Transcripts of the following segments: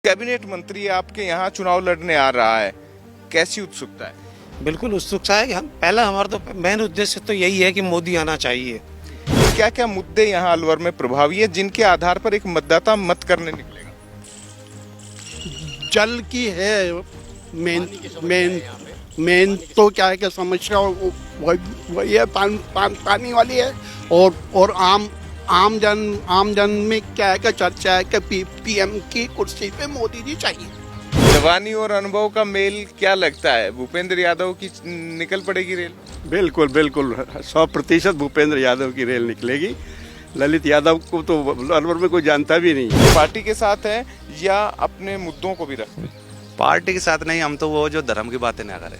Cabinet मंत्री आपके यहाँ चुनाव लड़ने आ रहा है, कैसी उत्सुकता है? बिल्कुल उत्सुकता है कि हम पहला हमारा तो मेन उद्देश्य तो यही है कि मोदी आना चाहिए। क्या क्या मुद्दे यहाँ अलवर में प्रभावी है जिनके आधार पर एक मतदाता मत करने निकलेगा? जल की है मेन मेन मेन तो क्या है कि समस्या वही है पानी वाली है। और आम जन में क्या है कि चर्चा है कि पीएम की कुर्सी पे मोदी जी चाहिए। जवानी और अनुभव का मेल क्या लगता है, भूपेंद्र यादव की निकल पड़ेगी रेल? बिल्कुल बिल्कुल 100% भूपेंद्र यादव की रेल निकलेगी। ललित यादव को तो अलवर में कोई जानता भी नहीं। पार्टी के साथ है या अपने मुद्दों को भी रखते? पार्टी के साथ नहीं, हम तो वो जो धर्म की बातें ना करें।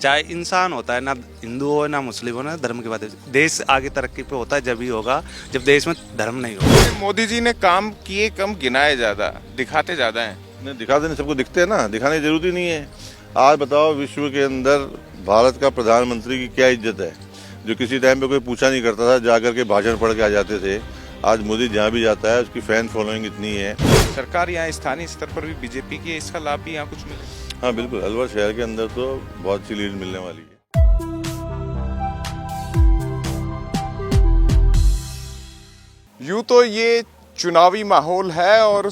चाहे इंसान होता है, ना हिंदू हो ना मुस्लिम हो ना धर्म की बातें। देश आगे तरक्की पे होता है जब ही होगा जब देश में धर्म नहीं होगा। मोदी जी ने काम किए कम, गिनाए ज्यादा, दिखाते ज्यादा हैं। नहीं दिखाते नहीं, सबको दिखते हैं ना, दिखाने की जरूरत ही नहीं है। आज बताओ विश्व के अंदर भारत का प्रधानमंत्री की क्या इज्जत है, जो किसी टाइम पे कोई पूछा नहीं करता था, जाकर के भाषण पढ़ के आ जाते थे। आज मोदी जहाँ भी जाता है उसकी फैन फॉलोइंग इतनी है। सरकार यहाँ स्थानीय स्तर पर भी बीजेपी की है, इसका लाभ भी यहाँ कुछ मिले? हाँ बिल्कुल, अलवर शहर के अंदर तो बहुत सी लीड मिलने वाली है। यूं तो ये चुनावी माहौल है और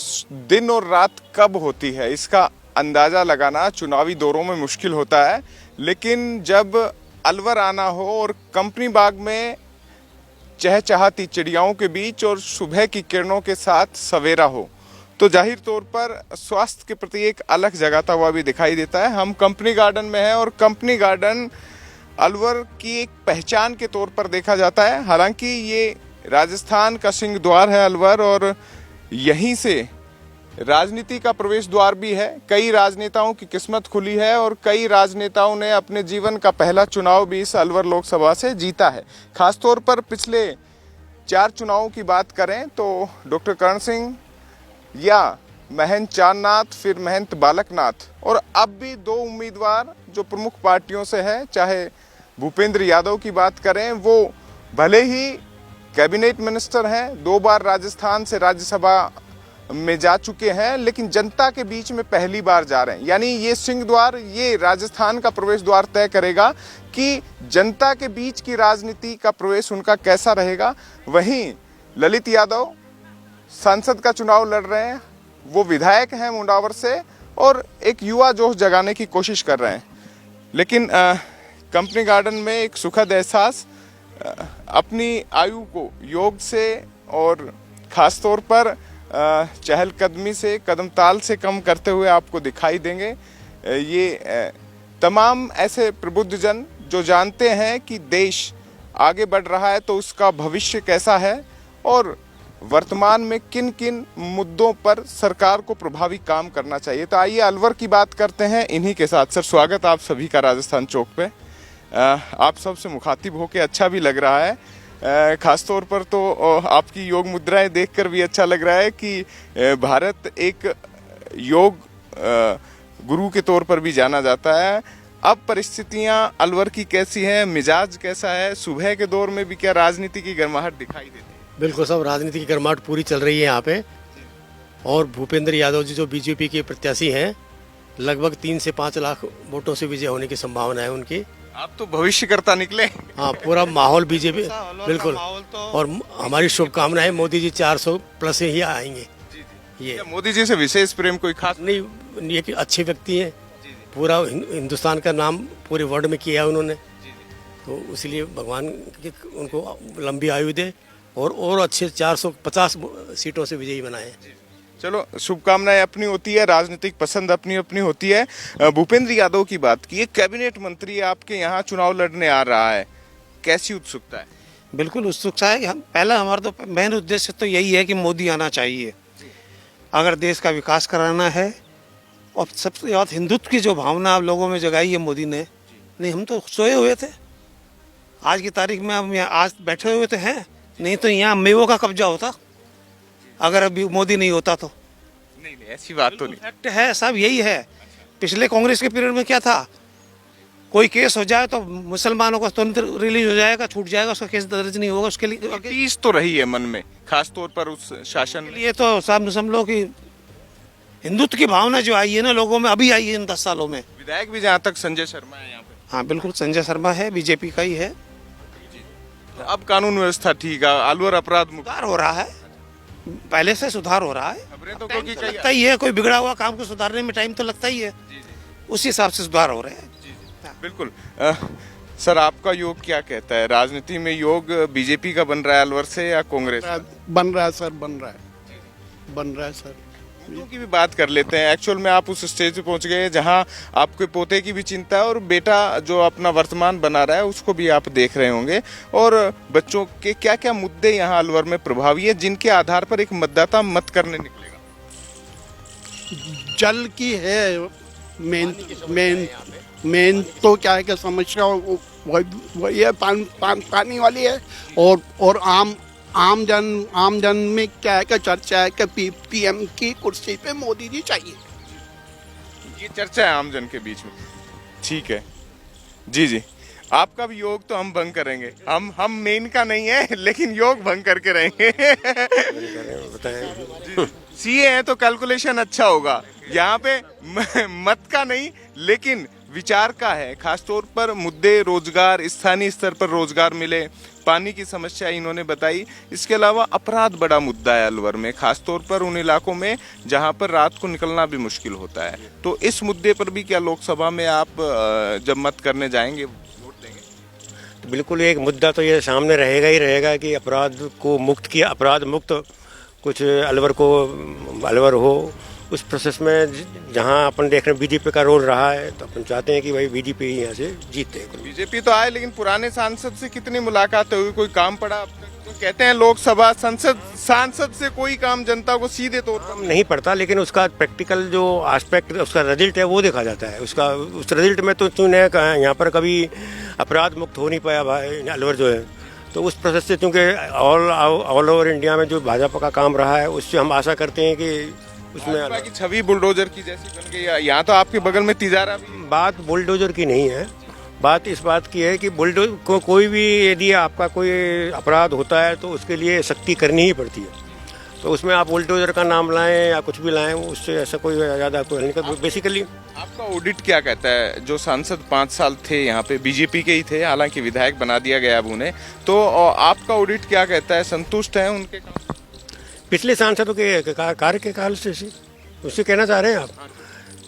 दिन और रात कब होती है इसका अंदाजा लगाना चुनावी दौरों में मुश्किल होता है। लेकिन जब अलवर आना हो और कंपनी बाग में चहचहाती चिड़ियाओं के बीच और सुबह की किरणों के साथ सवेरा हो, तो जाहिर तौर पर स्वास्थ्य के प्रति एक अलग जगाता हुआ भी दिखाई देता है। हम कंपनी गार्डन में हैं और कंपनी गार्डन अलवर की एक पहचान के तौर पर देखा जाता है। हालांकि ये राजस्थान का सिंह द्वार है अलवर, और यहीं से राजनीति का प्रवेश द्वार भी है। कई राजनेताओं की किस्मत खुली है और कई राजनेताओं ने अपने जीवन का पहला चुनाव भी इस अलवर लोकसभा से जीता है। खासतौर पर पिछले 4 चुनावों की बात करें तो डॉक्टर करण सिंह या महंत चांदनाथ, फिर महंत बालकनाथ, और अब भी 2 उम्मीदवार जो प्रमुख पार्टियों से है, चाहे भूपेंद्र यादव की बात करें, वो भले ही कैबिनेट मिनिस्टर हैं, 2 बार राजस्थान से राज्यसभा में जा चुके हैं, लेकिन जनता के बीच में पहली बार जा रहे हैं। यानी ये सिंह द्वार, ये राजस्थान का प्रवेश द्वार तय करेगा कि जनता के बीच की राजनीति का प्रवेश उनका कैसा रहेगा। वहीं ललित यादव सांसद का चुनाव लड़ रहे हैं, वो विधायक हैं मुंडावर से और एक युवा जोश जगाने की कोशिश कर रहे हैं। लेकिन कंपनी गार्डन में एक सुखद एहसास अपनी आयु को योग से और ख़ास तौर पर चहलकदमी से, कदम ताल से कम करते हुए आपको दिखाई देंगे। ये तमाम ऐसे प्रबुद्ध जन जो जानते हैं कि देश आगे बढ़ रहा है तो उसका भविष्य कैसा है और वर्तमान में किन किन मुद्दों पर सरकार को प्रभावी काम करना चाहिए। तो आइए अलवर की बात करते हैं इन्हीं के साथ। सर, स्वागत आप सभी का राजस्थान चौक पे। आप सबसे मुखातिब होके अच्छा भी लग रहा है। खासतौर पर तो आपकी योग मुद्राएं देखकर भी अच्छा लग रहा है कि भारत एक योग गुरु के तौर पर भी जाना जाता है। अब परिस्थितियां अलवर की कैसी हैं, मिजाज कैसा है, सुबह के दौर में भी क्या राजनीति की गर्माहट दिखाई देती है? बिल्कुल सब राजनीति की गर्माहट पूरी चल रही है यहाँ पे। और भूपेंद्र यादव जी जो बीजेपी के प्रत्याशी हैं, लगभग 3 से 5 लाख वोटों से विजय होने की संभावना है उनकी। आप तो भविष्य निकले। हाँ, पूरा माहौल बीजेपी बिल्कुल। और हमारी शुभकामनाएं, मोदी जी 400 प्लस ही आएंगे। ये मोदी जी से विशेष प्रेम कोई खास नहीं, ये कि अच्छे व्यक्ति हैं, पूरा हिंदुस्तान का नाम पूरे वर्ल्ड में किया है उन्होंने, तो इसलिए भगवान उनको लंबी आयु दे और अच्छे 450 सीटों से विजयी बनाए। चलो, शुभकामनाएं अपनी होती है, राजनीतिक पसंद अपनी अपनी होती है। भूपेंद्र यादव की बात की, एक कैबिनेट मंत्री आपके यहाँ चुनाव लड़ने आ रहा है, कैसी उत्सुकता है? बिल्कुल उत्सुकता है कि हम पहला हमारा तो मेन उद्देश्य तो यही है कि मोदी आना चाहिए। अगर देश का विकास कराना है और सबसे ज़्यादा हिंदुत्व की जो भावना आप लोगों में जगाई है मोदी ने, नहीं हम तो सोए हुए थे, आज की तारीख में हम यहाँ आज बैठे हुए तो हैं, नहीं तो यहाँ मेवों का कब्जा होता अगर अभी मोदी नहीं होता तो। नहीं, ऐसी बात तो नहीं। फैक्ट है, सब यही है। पिछले कांग्रेस के पीरियड में क्या था, कोई केस हो जाए तो मुसलमानों का तुरंत रिलीज हो जाएगा, छूट जाएगा, उसका केस दर्ज नहीं होगा। उसके लिए तीस तो रही है मन में, खास तौर पर उस शासन में। ये तो सब समझ लो कि हिंदुत्व की भावना जो आई है ना लोगों में, अभी आई है इन 10 सालों में। विधायक भी जहाँ तक संजय शर्मा है यहाँ पे। हाँ बिल्कुल, संजय शर्मा है, बीजेपी का ही है। अब कानून व्यवस्था ठीक है, अलवर अपराध मुक्त। सुधार हो रहा है, पहले से सुधार हो रहा है। खबरें तो टाइम क्योंकि तो कई लगता ही है, कोई बिगड़ा हुआ काम को सुधारने में टाइम तो लगता ही है। उसी हिसाब से सुधार हो रहे हैं। बिल्कुल। सर आपका योग क्या कहता है, राजनीति में योग बीजेपी का बन रहा है अलवर से या कांग्रेस? बन रहा है सर, बन रहा है सर। मुद्दों की भी बात कर लेते हैं। एक्चुअल में आप उस स्टेज पे पहुंच गए जहां आपके पोते की भी चिंता है और बेटा जो अपना वर्तमान बना रहा है उसको भी आप देख रहे होंगे, और बच्चों के क्या क्या मुद्दे यहाँ अलवर में प्रभावी है जिनके आधार पर एक मतदाता मत करने निकलेगा? जल की है मेन तो क्या है कि समस्या वही है, पानी वाली है। और आम जन में क्या है कि चर्चा है कि पीएम की कुर्सी पे मोदी जी चाहिए। ये चर्चा है आम जन के बीच में। ठीक है जी जी, आपका भी योग तो हम भंग करेंगे। हम मेन का नहीं है लेकिन योग भंग करके रहेंगे। सीए है तो कैलकुलेशन अच्छा होगा। यहाँ पे मत का नहीं लेकिन विचार का है, खासतौर पर मुद्दे रोजगार, स्थानीय स्तर पर रोजगार मिले, पानी की समस्या इन्होंने बताई। इसके अलावा अपराध बड़ा मुद्दा है अलवर में, खासतौर पर उन इलाकों में जहां पर रात को निकलना भी मुश्किल होता है। तो इस मुद्दे पर भी क्या लोकसभा में आप जब मत करने जाएंगे वोट देंगे? तो बिल्कुल एक मुद्दा तो ये सामने रहेगा ही रहेगा कि अपराध को मुक्त किया, अपराध मुक्त कुछ अलवर हो। उस प्रोसेस में जहां अपन देख रहे हैं बीजेपी का रोल रहा है, तो अपन चाहते हैं कि भाई बीजेपी ही यहाँ से जीते। बीजेपी तो आए लेकिन पुराने सांसद से कितनी मुलाकातें हुई, कोई काम पड़ा अब तक? तो कहते हैं लोकसभा सांसद से कोई काम जनता को सीधे तौर पर नहीं पड़ता, लेकिन उसका प्रैक्टिकल जो एस्पेक्ट, उसका रिजल्ट है वो देखा जाता है। उस रिजल्ट में तो तूने यहाँ पर कभी अपराध मुक्त हो नहीं पाया भाई अलवर जो है। तो उस प्रोसेस से चूँकि ऑल ओवर इंडिया में जो भाजपा का काम रहा है, उससे हम आशा करते हैं कि उसमें की छवि बुलडोजर की जैसी बन गई। यहाँ तो आपके बगल में तिजारा भी है। बात बुलडोजर की नहीं है, बात इस बात की है कि बुलडोजर को कोई भी यदि आपका कोई अपराध होता है तो उसके लिए सख्ती करनी ही पड़ती है। तो उसमें आप बुलडोजर का नाम लाएं या कुछ भी लाएं, उससे ऐसा कोई ज़्यादा कोई नहीं करता। बेसिकली आपका ऑडिट क्या कहता है? जो सांसद 5 साल थे यहाँ पे, बीजेपी के ही थे, हालांकि विधायक बना दिया गया अब उन्हें, तो आपका ऑडिट क्या कहता है? संतुष्ट है उनके काम? पिछले सांसदों के कार्यकाल से उससे कहना चाह रहे हैं आप?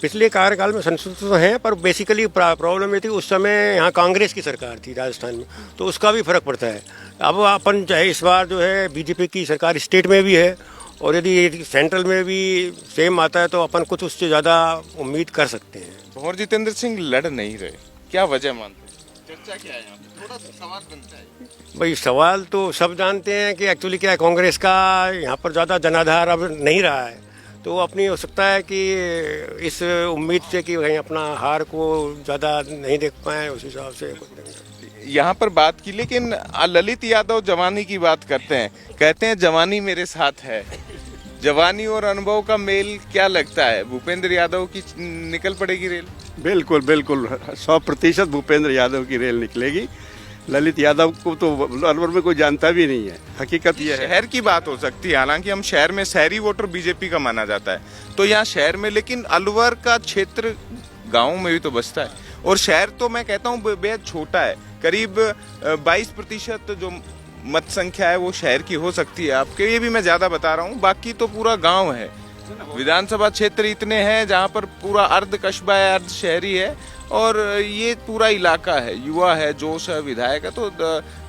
पिछले कार्यकाल में संतुष्ट तो हैं, पर बेसिकली प्रॉब्लम ये थी उस समय यहाँ कांग्रेस की सरकार थी राजस्थान में, तो उसका भी फर्क पड़ता है। अब अपन चाहे इस बार जो है बीजेपी की सरकार स्टेट में भी है, और यदि सेंट्रल में भी सेम आता है तो अपन कुछ उससे ज़्यादा उम्मीद कर सकते हैं। भंवर जितेंद्र सिंह लड़ नहीं रहे, क्या वजह मानते हैं? चर्चा क्या है यहाँ पे? थोड़ा सवाल बनता है भाई। सवाल तो सब जानते हैं कि एक्चुअली क्या है, कांग्रेस का यहाँ पर ज़्यादा जनाधार अब नहीं रहा है, तो अपनी हो सकता है कि इस उम्मीद से कि कहीं अपना हार को ज़्यादा नहीं देख पाए, उस हिसाब से यहाँ पर बात की। लेकिन ललित यादव जवानी की बात करते हैं, कहते हैं जवानी मेरे साथ है। जवानी और अनुभव का मेल क्या लगता है? भूपेंद्र यादव की निकल पड़ेगी रेल? बिल्कुल 100% भूपेंद्र यादव की रेल निकलेगी। ललित यादव को तो अलवर में कोई जानता भी नहीं है। हकीकत यह है, शहर की बात हो सकती है, हालांकि हम शहर में शहरी वोटर बीजेपी का माना जाता है, तो यहाँ शहर में, लेकिन अलवर का क्षेत्र गाँव में भी तो बसता है, और शहर तो मैं कहता हूँ बेहद छोटा है। करीब 22% जो मत संख्या है वो शहर की हो सकती है आपके, ये भी मैं ज्यादा बता रहा हूँ, बाकी तो पूरा गाँव है। विधानसभा क्षेत्र इतने हैं जहाँ पर पूरा अर्ध कस्बा है, अर्ध शहरी है, और ये पूरा इलाका है, युवा है, जोश है, विधायक है, तो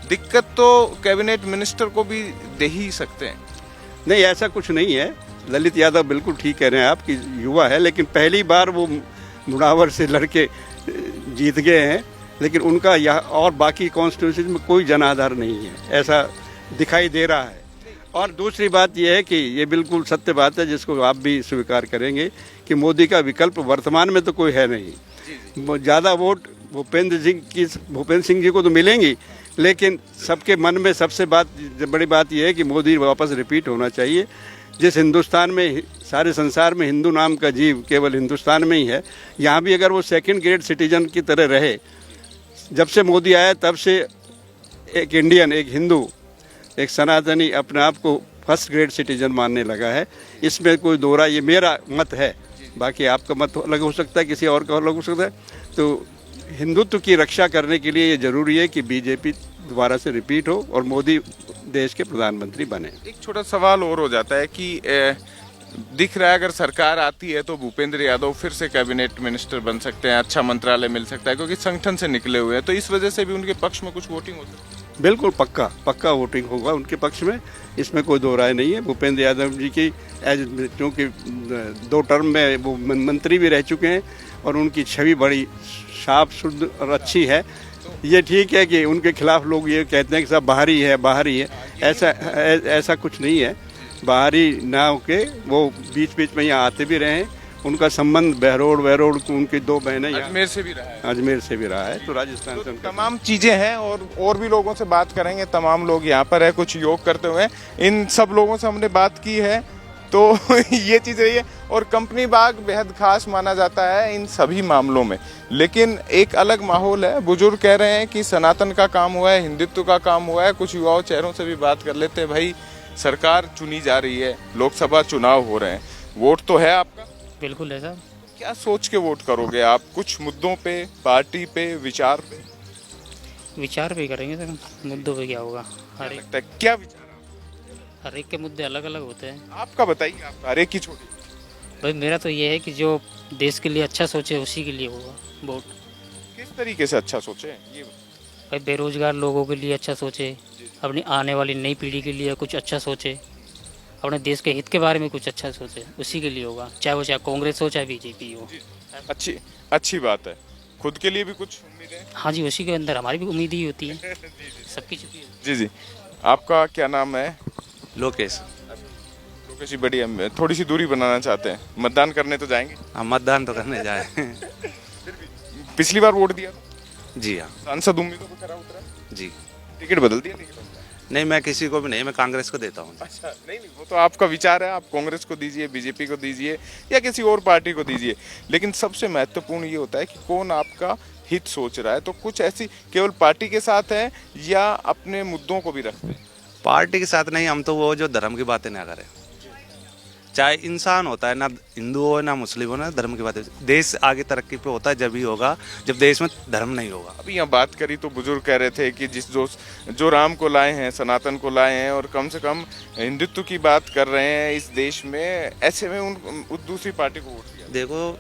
दिक्कत तो कैबिनेट मिनिस्टर को भी दे ही सकते हैं। नहीं ऐसा कुछ नहीं है। ललित यादव बिल्कुल ठीक कह रहे हैं आप कि युवा है, लेकिन पहली बार वो मुड़ावर से लड़के जीत गए हैं, लेकिन उनका यहाँ और बाकी कॉन्स्टिट्यूंसी में कोई जनाधार नहीं है, ऐसा दिखाई दे रहा है। और दूसरी बात यह है कि ये बिल्कुल सत्य बात है, जिसको आप भी स्वीकार करेंगे कि मोदी का विकल्प वर्तमान में तो कोई है नहीं। ज़्यादा वोट भूपेंद्र सिंह जी को तो मिलेंगी, लेकिन सबके मन में सबसे बड़ी बात यह है कि मोदी वापस रिपीट होना चाहिए। जिस हिंदुस्तान में, सारे संसार में हिंदू नाम का जीव केवल हिंदुस्तान में ही है, यहाँ भी अगर वो सेकंड ग्रेड सिटीजन की तरह रहे। जब से मोदी आया तब से एक इंडियन, एक हिंदू, एक सनातनी अपने आप को फर्स्ट ग्रेड सिटीजन मानने लगा है। इसमें कोई दोहरा, ये मेरा मत है। बाकी आपका मत अलग हो सकता है, किसी और का अलग हो सकता है। तो हिंदुत्व की रक्षा करने के लिए ये ज़रूरी है कि बीजेपी दोबारा से रिपीट हो और मोदी देश के प्रधानमंत्री बने। एक छोटा सवाल और हो जाता है कि दिख रहा है अगर सरकार आती है तो भूपेंद्र यादव फिर से कैबिनेट मिनिस्टर बन सकते हैं, अच्छा मंत्रालय मिल सकता है क्योंकि संगठन से निकले हुए हैं, तो इस वजह से भी उनके पक्ष में कुछ वोटिंग हो सकती है। बिल्कुल पक्का वोटिंग होगा उनके पक्ष में, इसमें कोई दो राय नहीं है। भूपेंद्र यादव जी की क्योंकि 2 टर्म में वो मंत्री भी रह चुके हैं और उनकी छवि बड़ी साफ शुद्ध और अच्छी है। ये ठीक है कि उनके खिलाफ लोग ये कहते हैं कि सब बाहरी है, ऐसा कुछ नहीं है। बाहरी ना होके वो बीच बीच में यहाँ आते भी रहे हैं। उनका संबंध बहरोड़ उनकी 2 बहनें अजमेर से भी रहा है, अजमेर से भी रहा है, तो राजस्थान से उनका तमाम चीजें हैं और भी लोगों से बात करेंगे। तमाम लोग यहाँ पर है, कुछ योग करते हुए, इन सब लोगों से हमने बात की है तो ये चीज़ रही है। और कंपनी बाग बेहद खास माना जाता है इन सभी मामलों में, लेकिन एक अलग माहौल है। बुजुर्ग कह रहे हैं कि सनातन का काम हुआ है, हिंदुत्व का काम हुआ है। कुछ युवाओं चेहरों से भी बात कर लेते हैं। भाई सरकार चुनी जा रही है, लोकसभा चुनाव हो रहे हैं, वोट तो है आपका? बिल्कुल है साहब। क्या सोच के वोट करोगे आप? कुछ मुद्दों पे, पार्टी पे, विचार पे? विचार भी करेंगे सर, मुद्दों पे क्या होगा। हर एक लगता है क्या विचार? हर एक के मुद्दे अलग अलग होते हैं। आपका बताइए, आप हर एक की छोड़ी। भाई मेरा तो ये है कि जो देश के लिए अच्छा सोचे उसी के लिए होगा वोट। किस तरीके से अच्छा सोचे ये? भाई बेरोजगार लोगों के लिए अच्छा सोचे, अपनी आने वाली नई पीढ़ी के लिए कुछ अच्छा सोचे, अपने देश के हित के बारे में कुछ अच्छा सोचे, उसी के लिए होगा। चाहे कांग्रेस हो चाहे बीजेपी हो। अच्छी बात है। खुद के लिए भी कुछ उम्मीद है? हाँ जी, उसी के अंदर हमारी भी उम्मीद ही होती है, सबकी छुट्टी होती है। जी। आपका क्या नाम है? लोकेश। लोकेश जी, बढ़िया। थोड़ी सी दूरी बनाना चाहते हैं, मतदान करने तो जाएंगे? हम मतदान तो करने जाए। पिछली बार वोट दिया था? जी हाँ। सांसद उम्मीदों को खरा उतरा? जी टिकट बदल दिया? नहीं, मैं किसी को भी नहीं, मैं कांग्रेस को देता हूँ। अच्छा, नहीं, वो तो आपका विचार है। आप कांग्रेस को दीजिए, बीजेपी को दीजिए या किसी और पार्टी को दीजिए, लेकिन सबसे महत्वपूर्ण ये होता है कि कौन आपका हित सोच रहा है। तो कुछ ऐसी केवल पार्टी के साथ है या अपने मुद्दों को भी रखते हैं? पार्टी के साथ नहीं, हम तो वो जो धर्म की बातें ना करें। चाहे इंसान होता है, ना हिंदू हो ना मुस्लिम हो, ना धर्म की बातें। देश आगे तरक्की पे होता है जब ही होगा जब देश में धर्म नहीं होगा। अभी यहाँ बात करी तो बुजुर्ग कह रहे थे कि जो राम को लाए हैं, सनातन को लाए हैं और कम से कम हिंदुत्व की बात कर रहे हैं इस देश में, ऐसे में उन दूसरी पार्टी को वोट दिया। देखो,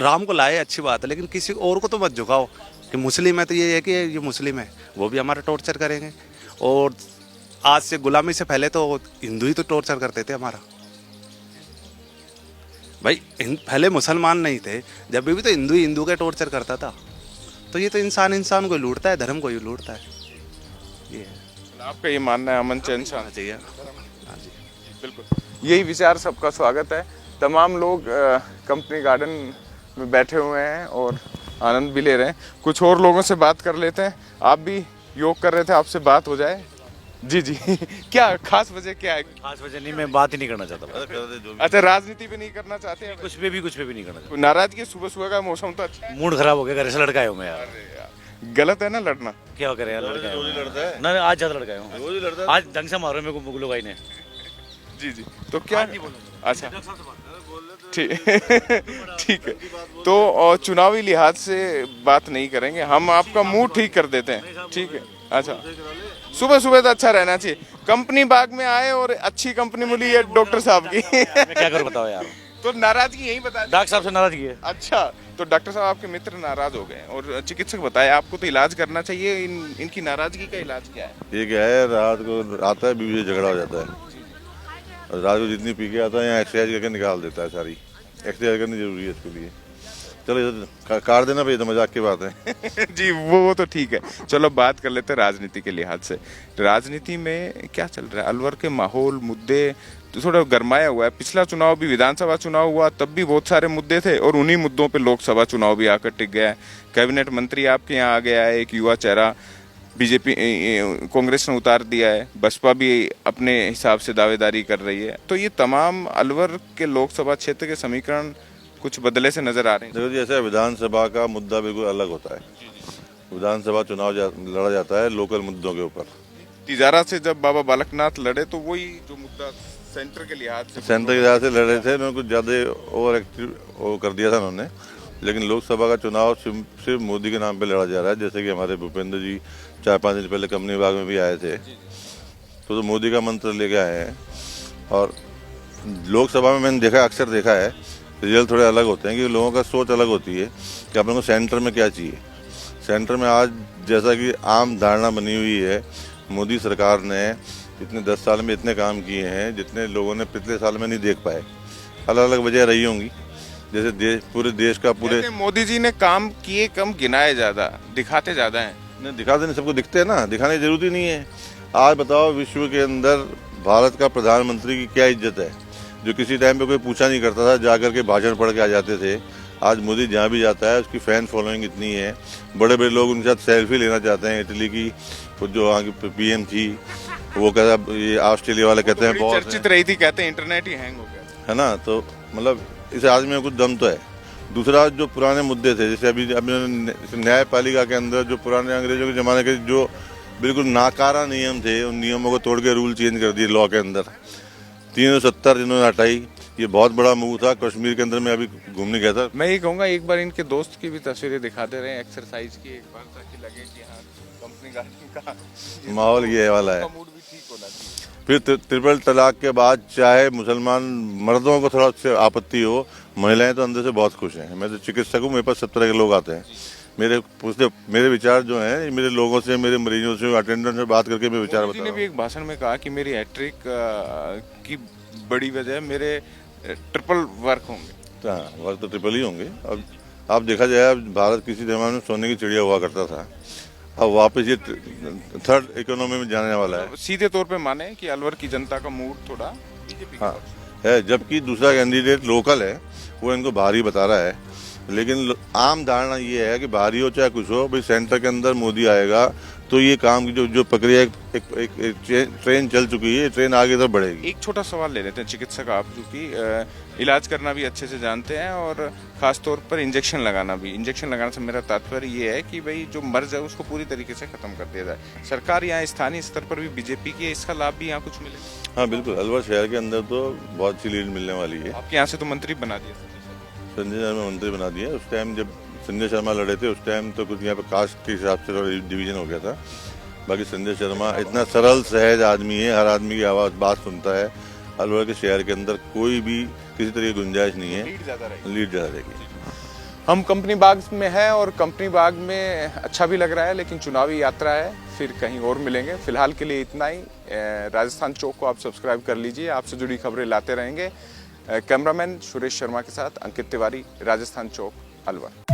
राम को लाए अच्छी बात है, लेकिन किसी और को तो मत झुकाओ कि मुस्लिम है तो ये है कि ये मुस्लिम है, वो भी हमारा टॉर्चर करेंगे। और आज से गुलामी से पहले तो हिंदू ही तो टॉर्चर करते थे हमारा। भाई पहले मुसलमान नहीं थे, जब भी तो हिंदू ही हिंदू का टॉर्चर करता था। तो ये तो इंसान को लूटता है, धर्म को ही लूटता है। ये है। आपका ये मानना है अमन चैन शांति चाहिए? हाँ जी, बिल्कुल यही विचार। सबका स्वागत है। तमाम लोग कंपनी गार्डन में बैठे हुए हैं और आनंद भी ले रहे हैं। कुछ और लोगों से बात कर लेते हैं। आप भी योग कर रहे थे, आपसे बात हो जाए? जी। क्या खास वजह क्या है? खास वजह नहीं, मैं बात ही नहीं करना चाहता। अच्छा, राजनीति पे नहीं करना चाहते हैं? कुछ पे भी नहीं करना चाहता। नाराजगी? सुबह का मौसम तो अच्छा है। मूड खराब हो गया, घर से लड़का आया हूँ मैं यार। अरे यार, गलत है ना लड़ना? क्या करे यार, लड़का लड़ता है ना, आज ज्यादा लड़का हूँ। आज ढंग से मारो मेरे को मुगलों भाई ने। जी। तो क्या? अच्छा, ठीक है। तो चुनावी लिहाज से बात नहीं करेंगे हम, आपका मूड ठीक कर देते हैं, ठीक है? अच्छा, सुबह तो अच्छा रहना चाहिए। कंपनी बाग में आए और अच्छी कंपनी मिली है डॉक्टर साहब की। मैं क्या करूँ बताओ यार। तो नाराजगी यही बता? डॉक्टर साहब से नाराजगी है। अच्छा, तो डॉक्टर साहब आपके मित्र नाराज हो गए और चिकित्सक बताए आपको तो इलाज करना चाहिए। इनकी नाराजगी का इलाज क्या है? ये क्या है, रात को आता है, बीवी से झगड़ा हो जाता है और रात को जितनी पी के आता है यहाँ एक्सरसाइज करके निकाल देता है। सारी एक्सरसाइज करनी जरूरी है इसके लिए। चलो कार देना भाई, तो मजाक की बात है। जी, वो तो ठीक है। चलो बात कर लेते हैं राजनीति के लिहाज से। राजनीति में क्या चल रहा है? अलवर के माहौल, मुद्दे तो थोड़ा गरमाया हुआ है। पिछला चुनाव भी, विधानसभा चुनाव हुआ, तब भी बहुत सारे मुद्दे थे और उन्हीं मुद्दों पे लोकसभा चुनाव भी आकर टिक गया है। कैबिनेट मंत्री आपके यहाँ आ गया है, एक युवा चेहरा बीजेपी कांग्रेस ने उतार दिया है, बसपा भी अपने हिसाब से दावेदारी कर रही है। तो ये तमाम अलवर के लोकसभा क्षेत्र के समीकरण कुछ बदले से नजर आ रहे हैं। देखो जी, ऐसा विधानसभा का मुद्दा बिल्कुल अलग होता है। विधानसभा चुनाव लड़ा जाता है लोकल मुद्दों के ऊपर। तिजारा से जब बाबा बालकनाथ लड़े तो वही जो मुद्दा सेंटर के लिहाज से सेंटर के लिहाज से लड़ रहे थे, उन्होंने कुछ ज़्यादा ओवर एक्टिव वो कर दिया था उन्होंने। लेकिन लोकसभा का चुनाव सिर्फ मोदी के नाम पे लड़ा जा रहा है। जैसे कि हमारे भूपेंद्र जी 4-5 दिन पहले कंपनी बाग में भी आए थे, तो मोदी का मंत्र लेके आए हैं। और लोकसभा में मैंने देखा, अक्सर देखा है, रिजल्ट थोड़े अलग होते हैं कि लोगों का सोच अलग होती है कि अपन को सेंटर में क्या चाहिए। सेंटर में आज जैसा कि आम धारणा बनी हुई है, मोदी सरकार ने इतने 10 साल में इतने काम किए हैं जितने लोगों ने पिछले साल में नहीं देख पाए। अलग अलग वजह रही होंगी, जैसे पूरे देश का पूरे मोदी जी ने काम किए कम, गिनाए ज्यादा, दिखाते ज्यादा हैं। नहीं दिखाते नहीं, सबको दिखते हैं ना, दिखाने की जरूरत ही नहीं है। आज बताओ विश्व के अंदर भारत का प्रधानमंत्री की क्या इज्जत है, जो किसी टाइम पे कोई पूछा नहीं करता था, जाकर के भाषण पढ़ के आ जाते थे। आज मोदी जहाँ भी जाता है उसकी फैन फॉलोइंग इतनी है, बड़े बड़े लोग उनके साथ सेल्फी लेना चाहते हैं। इटली की जो वहाँ की पीएम थी, वो कहता, ये ऑस्ट्रेलिया वाले कहते हैं बहुत चर्चित रही थी, कहते हैं इंटरनेट ही हैंग हो गया है ना। तो मतलब इस आदमी में कुछ दम तो है। दूसरा, जो पुराने मुद्दे थे, जैसे अभी न्यायपालिका के अंदर जो पुराने अंग्रेजों के ज़माने के जो बिल्कुल नाकारा नियम थे, उन नियमों को तोड़ के रूल चेंज कर दिए लॉ के अंदर। 370 जिन्होंने हटाई, ये बहुत बड़ा मूव था। कश्मीर के अंदर मैं अभी घूमने गया था। मैं ये कहूँगा एक बार इनके दोस्त की भी तस्वीरें दिखाते रहे एक्सरसाइज की एक बार, ताकि लगे कि हाँ कंपनी का माहौल ये वाला है। मूड भी ठीक होना चाहिए। फिर ट्रिपल तलाक के बाद चाहे मुसलमान मर्दों को थोड़ा उससे आपत्ति हो, महिलाएं तो अंदर से बहुत खुश हैं। मैं तो चिकित्सक हूँ, मेरे पास सब तरह के लोग आते हैं। मेरे विचार जो हैं, मेरे लोगों से, मेरे मरीजों से, अटेंडेंट से बात करके मैं विचार बता रहा हूँ। भी एक भाषण में कहा कि मेरी हैट्रिक की बड़ी वजह मेरे ट्रिपल वर्क होंगे। हाँ, वर्क तो ट्रिपल ही होंगे। अब आप देखा जाए, भारत किसी जमाने में सोने की चिड़िया हुआ करता था, अब वापस ये थर्ड इकोनॉमी में जाने वाला है। तो सीधे तौर पे माने कि अलवर की जनता का मूड थोड़ा बीजेपी हाँ है, जबकि दूसरा कैंडिडेट लोकल है, वो इनको भारी बता रहा है। लेकिन आम धारणा ये है कि भारी हो चाहे कुछ हो, भाई सेंटर के अंदर मोदी आएगा तो ये काम की जो प्रक्रिया एक ट्रेन चल चुकी है, ट्रेन आगे तक बढ़ेगी। एक छोटा सवाल ले लेते हैं चिकित्सक आप, जो कि इलाज करना भी अच्छे से जानते हैं और खास तौर पर इंजेक्शन लगाना भी। इंजेक्शन लगाने से मेरा तात्पर्य ये है कि भाई जो मर्ज है उसको पूरी तरीके से खत्म कर दिया जाए। सरकार यहाँ स्थानीय स्तर पर भी बीजेपी की है, इसका लाभ भी यहाँ कुछ मिले? हाँ बिल्कुल, अलवर शहर के अंदर तो बहुत अच्छी लीड मिलने वाली है। आपके यहाँ से तो मंत्री बना दिया, संजय शर्मा मंत्री बना दिया। उस टाइम जब संजय शर्मा लड़े थे, उस टाइम तो कुछ यहाँ पे कास्ट के हिसाब से डिवीजन हो गया था। बाकी संजय शर्मा इतना सरल सहज आदमी है, हर आदमी की आवाज़ बात सुनता है। अलवर के शहर के अंदर कोई भी किसी तरह की गुंजाइश नहीं है, लीड ज़्यादा रहेगी। हम कंपनी बाग में हैं और कंपनी बाग में अच्छा भी लग रहा है, लेकिन चुनावी यात्रा है, फिर कहीं और मिलेंगे। फिलहाल के लिए इतना ही। राजस्थान चौक को आप सब्सक्राइब कर लीजिए, आपसे जुड़ी खबरें लाते रहेंगे। कैमरामैन सुरेश शर्मा के साथ अंकित तिवारी, राजस्थान चौक, अलवर।